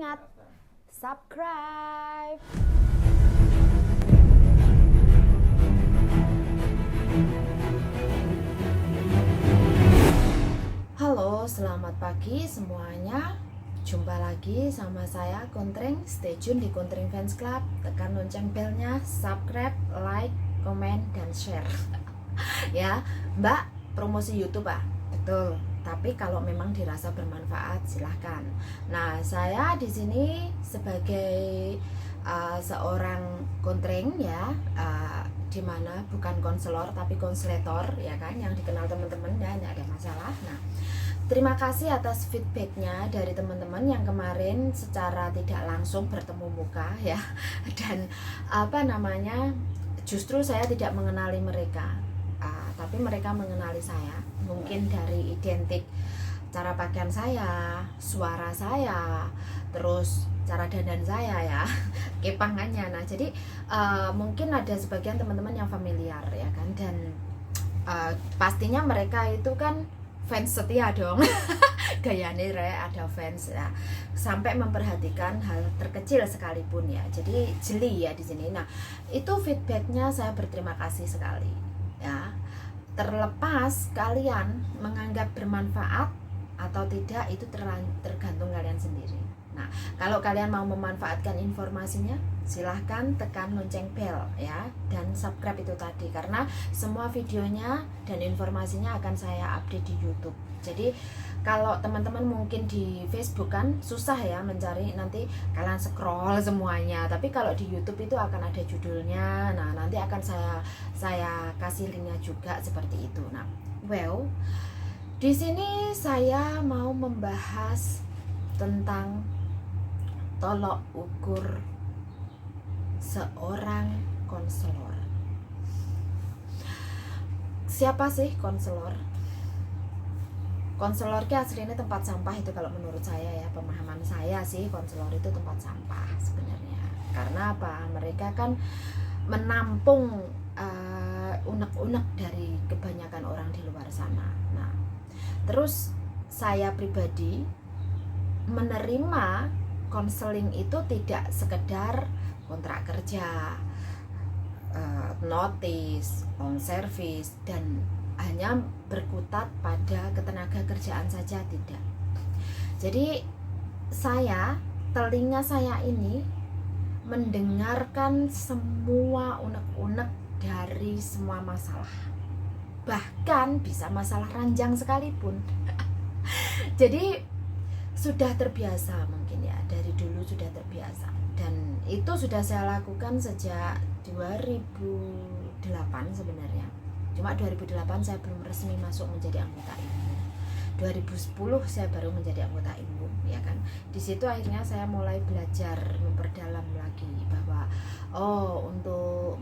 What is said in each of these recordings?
ingat subscribe. Halo, selamat pagi semuanya. Jumpa lagi sama saya Kontreng. Stay tune di Kontreng Fans Club. Tekan lonceng belnya, subscribe, like, komen, dan share. Ya, Mbak, promosi YouTube betul. Tapi kalau memang dirasa bermanfaat, silahkan. Nah, saya di sini sebagai seorang kontreng ya, dimana bukan konselor tapi konsletor ya kan, yang dikenal teman-teman dan tidak ada masalah. Nah, terima kasih atas feedbacknya dari teman-teman yang kemarin secara tidak langsung bertemu muka ya, dan justru saya tidak mengenali mereka, tapi mereka mengenali saya, mungkin dari identik cara pakaian saya, suara saya, terus cara dandan saya ya, kepangannya. Nah, jadi mungkin ada sebagian teman-teman yang familiar ya kan, dan pastinya mereka itu kan fans setia dong. Gayane ada fans ya, sampai memperhatikan hal terkecil sekalipun ya. Jadi jeli ya di sini. Nah, itu feedbacknya saya berterima kasih sekali ya. Terlepas kalian menganggap bermanfaat atau tidak, itu tergantung kalian sendiri. Nah, kalau kalian mau memanfaatkan informasinya, silahkan tekan lonceng bell ya, dan subscribe itu tadi, karena semua videonya dan informasinya akan saya update di YouTube. Jadi kalau teman-teman mungkin di Facebook kan susah ya mencari, nanti kalian scroll semuanya, tapi kalau di YouTube itu akan ada judulnya. Nah, nanti akan saya kasih linknya juga seperti itu. Nah, di sini saya mau membahas tentang tolok ukur seorang konselor. Siapa sih konselor? Konselor itu aslinya tempat sampah itu kalau menurut saya ya, pemahaman saya sih konselor itu tempat sampah sebenarnya. Karena apa? Mereka kan menampung unek-unek dari kebanyakan orang di luar sana. Nah, terus saya pribadi menerima konseling itu tidak sekedar kontrak kerja, notice, long service, dan hanya berkutat pada ketenaga kerjaan saja, tidak. Jadi telinga saya ini mendengarkan semua unek-unek dari semua masalah, bahkan bisa masalah ranjang sekalipun. Jadi sudah terbiasa mungkin ya, dari dulu sudah terbiasa, dan itu sudah saya lakukan sejak 2008 sebenarnya. Cuma 2008 saya belum resmi masuk menjadi anggota IMU. 2010 saya baru menjadi anggota IMU ya kan. Di situ akhirnya saya mulai belajar memperdalam lagi bahwa untuk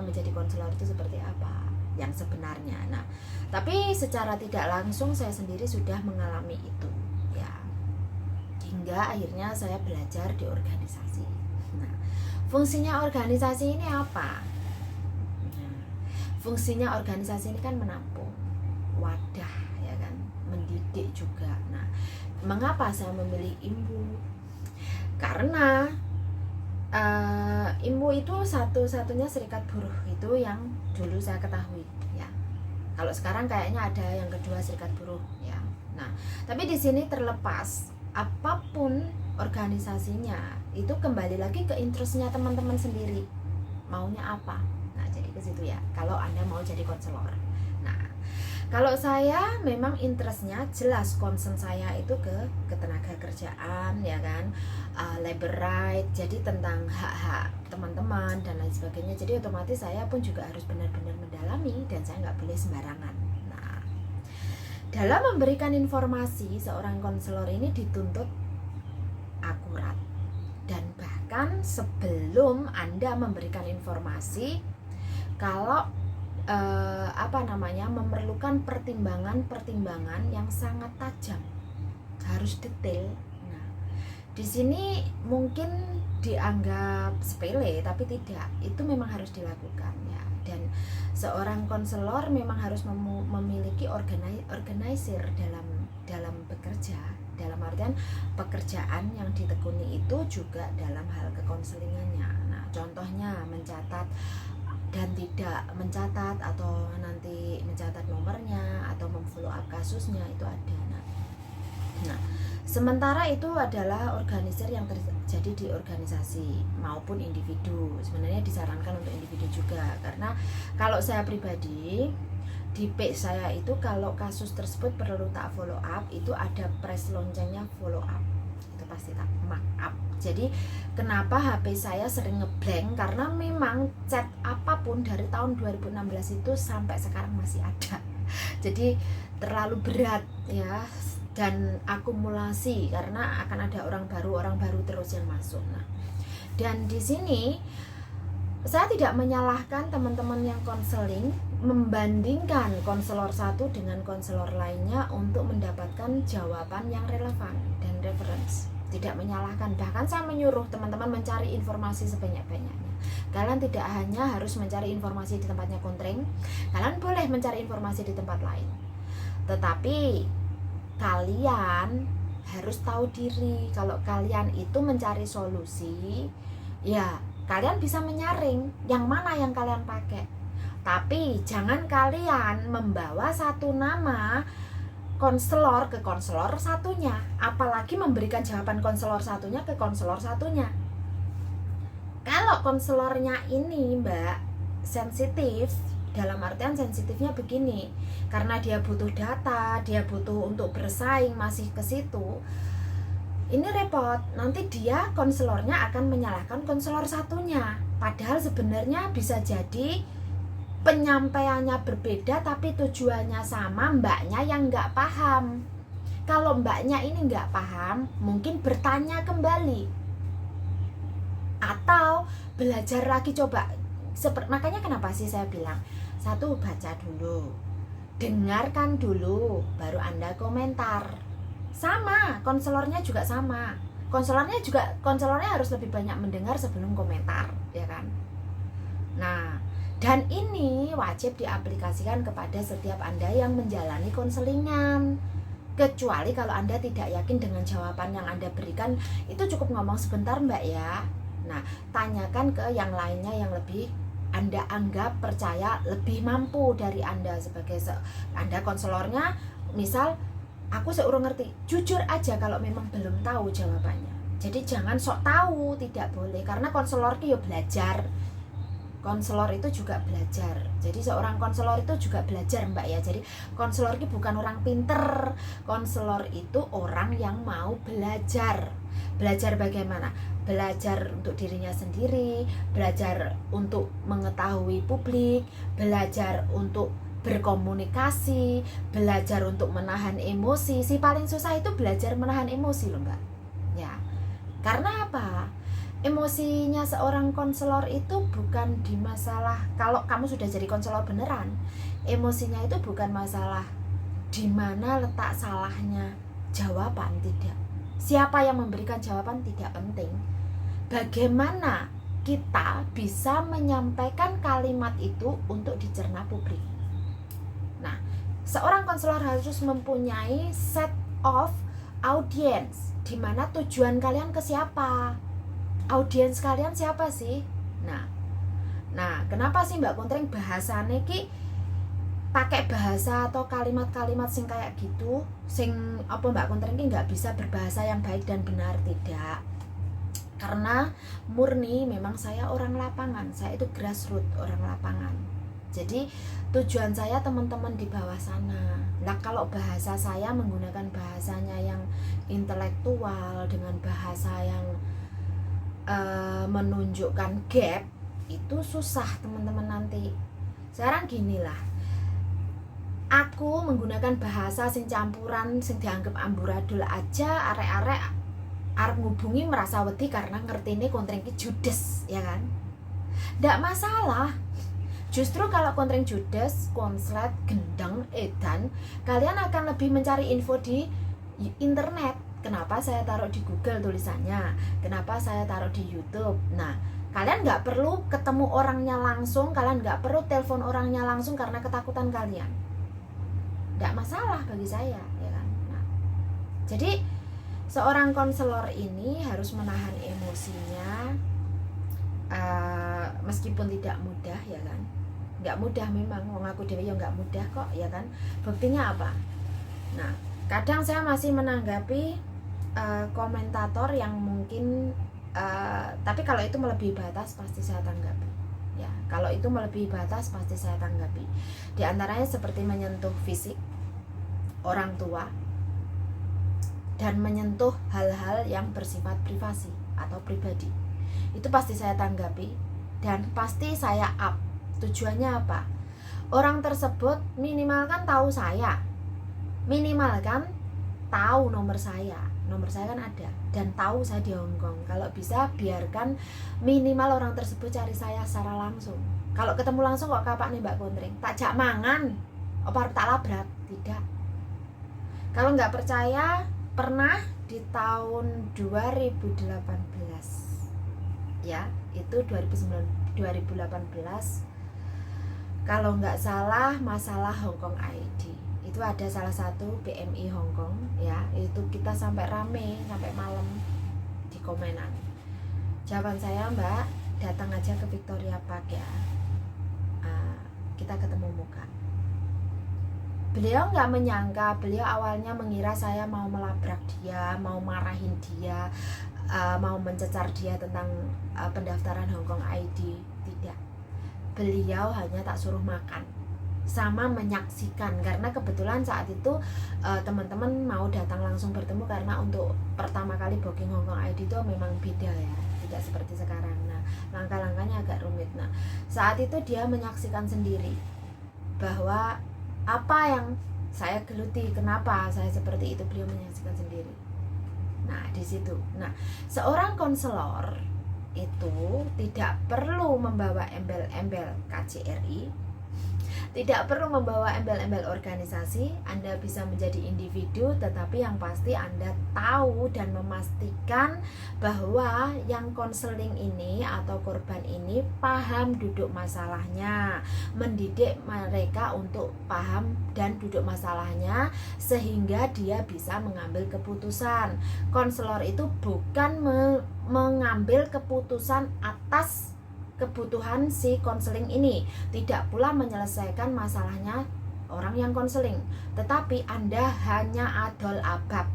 menjadi konselor itu seperti apa yang sebenarnya. Nah, tapi secara tidak langsung saya sendiri sudah mengalami itu ya, hingga akhirnya saya belajar di organisasi. Nah, fungsinya organisasi ini apa? Nah, fungsinya organisasi ini kan menampung, wadah ya kan, mendidik juga. Nah, mengapa saya memilih IMBU? Karena IMBU itu satu-satunya serikat buruh itu yang dulu saya ketahui ya. Kalau sekarang kayaknya ada yang kedua, serikat buruh ya. Nah, tapi di sini terlepas apapun organisasinya, itu kembali lagi ke interestnya teman-teman sendiri, maunya apa. Nah, jadi ke situ ya, kalau Anda mau jadi konselor. Nah, kalau saya memang interestnya jelas, concern saya itu ke ketenaga kerjaan ya kan, labor right, jadi tentang hak-hak teman-teman dan lain sebagainya. Jadi otomatis saya pun juga harus benar-benar mendalami, dan saya nggak boleh sembarangan. Nah, dalam memberikan informasi, seorang konselor ini dituntut akurat, dan bahkan sebelum Anda memberikan informasi, kalau memerlukan pertimbangan yang sangat tajam, harus detail. Nah, di sini mungkin dianggap sepele, tapi tidak, itu memang harus dilakukan ya. Dan seorang konselor memang harus memiliki organizer dalam bekerja, dalam artian pekerjaan yang ditekuni itu juga dalam hal kekonselingannya. Nah, contohnya mencatat dan tidak mencatat, atau nanti mencatat nomornya atau memfollow up kasusnya itu ada. Nah, sementara itu adalah organisir yang terjadi di organisasi maupun individu. Sebenarnya disarankan untuk individu juga, karena kalau saya pribadi di page saya itu kalau kasus tersebut perlu tak follow up, itu ada press loncengnya follow up, itu pasti tak mark up. Jadi kenapa HP saya sering ngeblank, karena memang chat apapun dari tahun 2016 itu sampai sekarang masih ada. Jadi terlalu berat ya, dan akumulasi karena akan ada orang baru terus yang masuk. Nah, dan di sini saya tidak menyalahkan teman-teman yang konseling membandingkan konselor satu dengan konselor lainnya untuk mendapatkan jawaban yang relevan dan reference. Tidak menyalahkan, bahkan saya menyuruh teman-teman mencari informasi sebanyak-banyaknya. Kalian tidak hanya harus mencari informasi di tempatnya Kontreng, kalian boleh mencari informasi di tempat lain. Tetapi kalian harus tahu diri. Kalau kalian itu mencari solusi, ya kalian bisa menyaring yang mana yang kalian pakai. Tapi jangan kalian membawa satu nama konselor ke konselor satunya, apalagi memberikan jawaban konselor satunya ke konselor satunya. Kalau konselornya ini Mbak sensitif, dalam artian sensitifnya begini, karena dia butuh data, dia butuh untuk bersaing masih ke situ, ini repot. Nanti dia konselornya akan menyalahkan konselor satunya, padahal sebenarnya bisa jadi penyampaiannya berbeda tapi tujuannya sama, mbaknya yang nggak paham. Kalau mbaknya ini nggak paham, mungkin bertanya kembali atau belajar lagi, coba. Makanya kenapa sih saya bilang, satu, baca dulu, dengarkan dulu, baru Anda komentar. Sama, konselornya juga sama. Konselornya harus lebih banyak mendengar sebelum komentar, ya kan? Nah, dan ini wajib diaplikasikan kepada setiap Anda yang menjalani konselingan. Kecuali kalau Anda tidak yakin dengan jawaban yang Anda berikan, itu cukup ngomong sebentar Mbak ya. Nah, tanyakan ke yang lainnya yang lebih Anda anggap percaya lebih mampu dari Anda sebagai Anda konselornya. Misal, aku seurung ngerti, jujur aja kalau memang belum tahu jawabannya. Jadi jangan sok tahu, tidak boleh, karena konselor itu ya belajar. Konselor itu juga belajar. Jadi seorang konselor itu juga belajar Mbak ya. Jadi konselor itu bukan orang pinter. Konselor itu orang yang mau belajar. Belajar bagaimana? Belajar untuk dirinya sendiri, belajar untuk mengetahui publik, belajar untuk berkomunikasi, belajar untuk menahan emosi. Si paling susah itu belajar menahan emosi loh Mbak. Ya. Karena apa? Emosinya seorang konselor itu bukan di masalah, kalau kamu sudah jadi konselor beneran, emosinya itu bukan masalah di mana letak salahnya jawaban, tidak. Siapa yang memberikan jawaban tidak penting. Bagaimana kita bisa menyampaikan kalimat itu untuk dicerna publik. Nah, seorang konselor harus mempunyai set of audience, di mana tujuan kalian ke siapa. Audiens kalian siapa sih? Nah, kenapa sih Mbak Kontreng bahasane ki pakai bahasa atau kalimat-kalimat sing kayak gitu? Sing apa Mbak Kontreng ki nggak bisa berbahasa yang baik dan benar? Tidak. Karena murni memang saya orang lapangan, saya itu grassroots orang lapangan. Jadi tujuan saya teman-teman di bawah sana. Nah, kalau bahasa saya menggunakan bahasanya yang intelektual dengan bahasa yang menunjukkan gap, itu susah teman-teman nanti. Sekarang ginilah, aku menggunakan bahasa sing campuran, sing dianggap amburadul aja, arek-arek arep ngubungi merasa wedi karena ngertine Kontreng ki judes, ya kan? Ndak masalah. Justru kalau Kontreng judes, konslet, gendeng, edan, kalian akan lebih mencari info di internet. Kenapa saya taruh di Google tulisannya? Kenapa saya taruh di YouTube? Nah, kalian nggak perlu ketemu orangnya langsung, kalian nggak perlu telepon orangnya langsung karena ketakutan kalian. Nggak masalah bagi saya, ya kan? Nah, jadi seorang konselor ini harus menahan emosinya, meskipun tidak mudah ya kan, nggak mudah memang, wong aku dewe ya nggak mudah kok ya kan. Buktinya apa? Nah, kadang saya masih menanggapi komentator yang mungkin tapi kalau itu melebihi batas pasti saya tanggapi ya. Kalau itu melebihi batas pasti saya tanggapi. Di antaranya seperti menyentuh fisik orang tua dan menyentuh hal-hal yang bersifat privasi atau pribadi. Itu pasti saya tanggapi dan pasti saya up. Tujuannya apa? Orang tersebut minimal kan tahu saya, minimal kan tahu nomor saya kan ada, dan tahu saya di Hong Kong. Kalau bisa biarkan minimal orang tersebut cari saya secara langsung. Kalau ketemu langsung kok kapak nih Mbak Kontring, tak jak mangan apa tak labrak, tidak. Kalau nggak percaya, pernah di tahun 2018 ya, itu 2018 kalau nggak salah, masalah Hong Kong ID. Itu ada salah satu PMI Hong Kong ya, itu kita sampai rame sampai malam di komenan. Jawaban saya, Mbak, datang aja ke Victoria Park ya, kita ketemu muka. Beliau nggak menyangka, beliau awalnya mengira saya mau melabrak dia, mau marahin dia, mau mencecar dia tentang pendaftaran Hong Kong ID. Tidak, beliau hanya tak suruh makan sama menyaksikan, karena kebetulan saat itu teman-teman mau datang langsung bertemu, karena untuk pertama kali booking Hong Kong ID itu memang beda ya, tidak seperti sekarang. Nah, langkah-langkahnya agak rumit. Nah, saat itu dia menyaksikan sendiri bahwa apa yang saya geluti, kenapa saya seperti itu, beliau menyaksikan sendiri. Nah, di situ. Nah, seorang konselor itu tidak perlu membawa embel-embel KJRI, tidak perlu membawa embel-embel organisasi. Anda bisa menjadi individu, tetapi yang pasti Anda tahu dan memastikan bahwa yang konseling ini atau korban ini paham duduk masalahnya, mendidik mereka untuk paham dan duduk masalahnya sehingga dia bisa mengambil keputusan. Konselor itu bukan mengambil keputusan atas kebutuhan si konseling ini, tidak pula menyelesaikan masalahnya orang yang konseling, tetapi Anda hanya adol abab,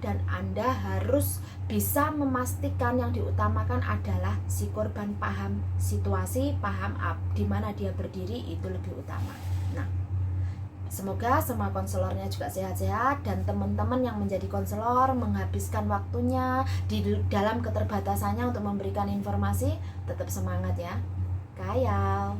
dan Anda harus bisa memastikan yang diutamakan adalah si korban paham situasi, paham di mana dia berdiri, itu lebih utama. Nah, semoga semua konselornya juga sehat-sehat, dan teman-teman yang menjadi konselor menghabiskan waktunya di dalam keterbatasannya untuk memberikan informasi, tetap semangat ya. Kayal.